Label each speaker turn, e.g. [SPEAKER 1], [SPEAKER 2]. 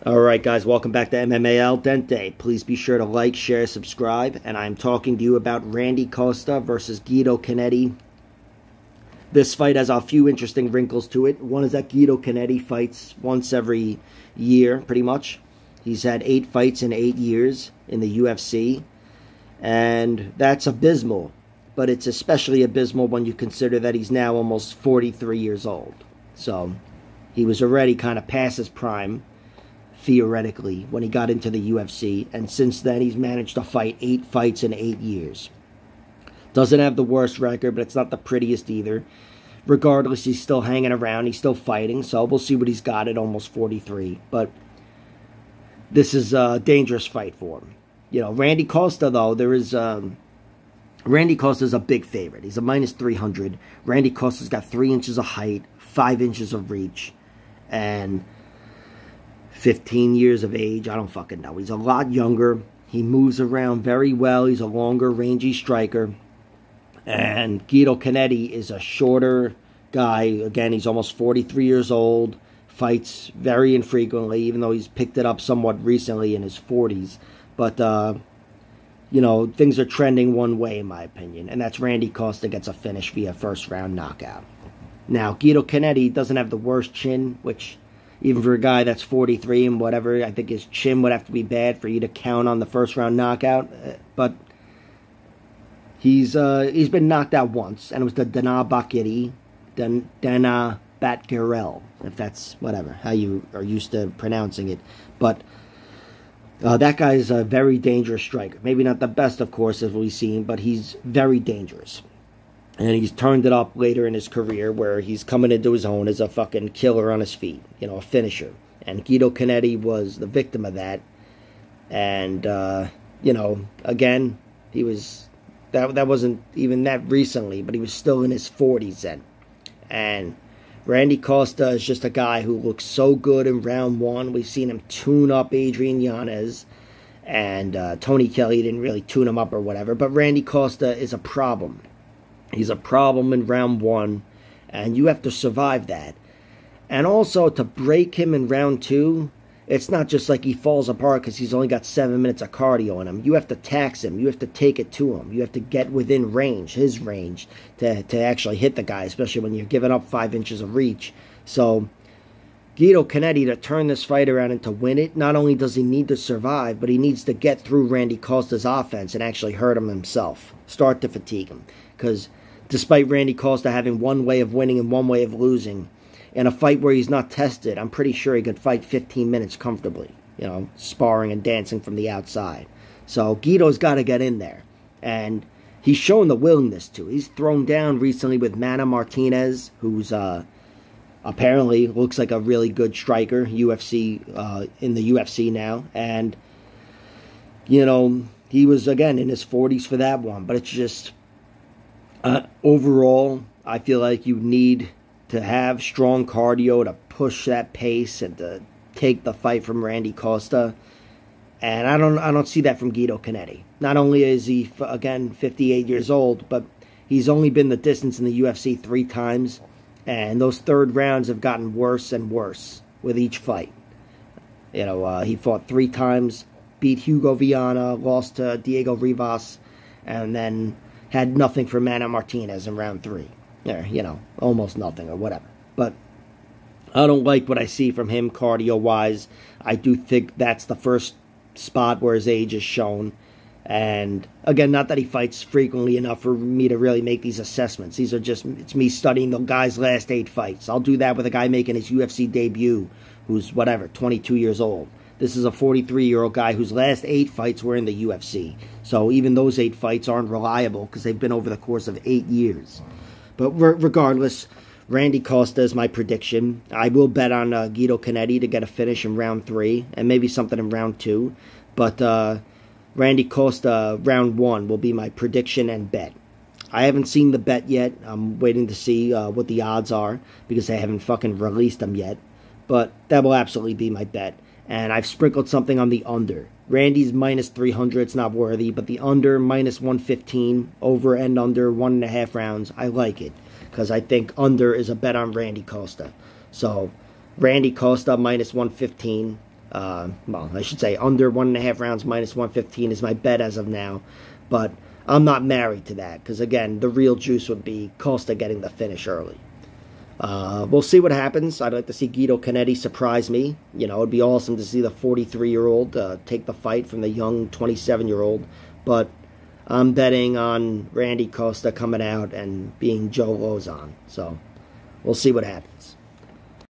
[SPEAKER 1] Alright guys, welcome back to MMA Al Dente. Please be sure to like, share, subscribe. And I'm talking to you about Randy Costa versus Guido Cannetti. This fight has a few interesting wrinkles to it. One is that Guido Cannetti fights once every year, pretty much. He's had 8 fights in 8 years in the UFC. And that's abysmal. But it's especially abysmal when you consider that he's now almost 43 years old. So, he was already kind of past his prime, theoretically, when he got into the UFC, and since then he's managed to fight 8 fights in 8 years. Doesn't have the worst record, but it's not the prettiest either. Regardless, he's still hanging around, he's still fighting, so we'll see what he's got at almost 43. But this is a dangerous fight for him. You know, Randy Costa, though, Randy Costa's a big favorite. He's a minus 300. Randy Costa's got 3 inches of height, 5 inches of reach, and 15 years of age. I don't fucking know. He's a lot younger. He moves around very well. He's a longer, rangy striker. And Guido Cannetti is a shorter guy. Again, he's almost 43 years old. Fights very infrequently, even though he's picked it up somewhat recently in his 40s. But, you know, things are trending one way, in my opinion. And that's Randy Costa gets a finish via first-round knockout. Now, Guido Cannetti doesn't have the worst chin, which, even for a guy that's 43 and whatever, I think his chin would have to be bad for you to count on the first-round knockout. But he's been knocked out once, and it was the Dana Batgarel, if that's whatever, how you are used to pronouncing it. But that guy's a very dangerous striker. Maybe not the best, of course, as we've seen, but he's very dangerous. And he's turned it up later in his career where he's coming into his own as a fucking killer on his feet. You know, a finisher. And Guido Cannetti was the victim of that. And, you know, again, he was... That wasn't even that recently, but he was still in his 40s then. And Randy Costa is just a guy who looks so good in round 1. We've seen him tune up Adrian Yanez. And Tony Kelly didn't really tune him up or whatever. But Randy Costa is a problem. He's a problem in round 1, and you have to survive that. And also, to break him in round 2, it's not just like he falls apart because he's only got 7 minutes of cardio on him. You have to tax him. You have to take it to him. You have to get within range, his range, to actually hit the guy, especially when you're giving up 5 inches of reach. So, Guido Cannetti, to turn this fight around and to win it, not only does he need to survive, but he needs to get through Randy Costa's offense and actually hurt him himself. Start to fatigue him. Because despite Randy Costa having one way of winning and one way of losing, in a fight where he's not tested, I'm pretty sure he could fight 15 minutes comfortably, you know, sparring and dancing from the outside. So Guido's got to get in there. And he's shown the willingness to. He's thrown down recently with Mana Martinez, who's apparently looks like a really good striker, in the UFC now. And, you know, he was, again, in his 40s for that one. But it's just... overall, I feel like you need to have strong cardio to push that pace and to take the fight from Randy Costa. And I don't see that from Guido Cannetti. Not only is he, again, 58 years old, but he's only been the distance in the UFC 3 times. And those third rounds have gotten worse and worse with each fight. You know, he fought 3 times, beat Hugo Viana, lost to Diego Rivas, and then had nothing for Mana Martinez in round 3. Or, you know, almost nothing or whatever. But I don't like what I see from him cardio-wise. I do think that's the first spot where his age is shown. And, again, not that he fights frequently enough for me to really make these assessments. These are just, it's me studying the guy's last 8 fights. I'll do that with a guy making his UFC debut who's, whatever, 22 years old. This is a 43-year-old guy whose last 8 fights were in the UFC. So even those 8 fights aren't reliable because they've been over the course of 8 years. But regardless, Randy Costa is my prediction. I will bet on Guido Cannetti to get a finish in round 3 and maybe something in round 2. But Randy Costa, round 1, will be my prediction and bet. I haven't seen the bet yet. I'm waiting to see what the odds are because they haven't fucking released them yet. But that will absolutely be my bet. And I've sprinkled something on the under. Randy's minus 300, it's not worthy, but the under, minus 115, over and under 1.5 rounds, I like it. Because I think under is a bet on Randy Costa. So, Randy Costa, minus 115, Well, I should say under 1.5 rounds, minus 115 is my bet as of now. But I'm not married to that because, again, the real juice would be Costa getting the finish early. We'll see what happens. I'd like to see Guido Cannetti surprise me. You know, it'd be awesome to see the 43-year-old take the fight from the young 27-year-old. But I'm betting on Randy Costa coming out and being Joe Lozon. So we'll see what happens.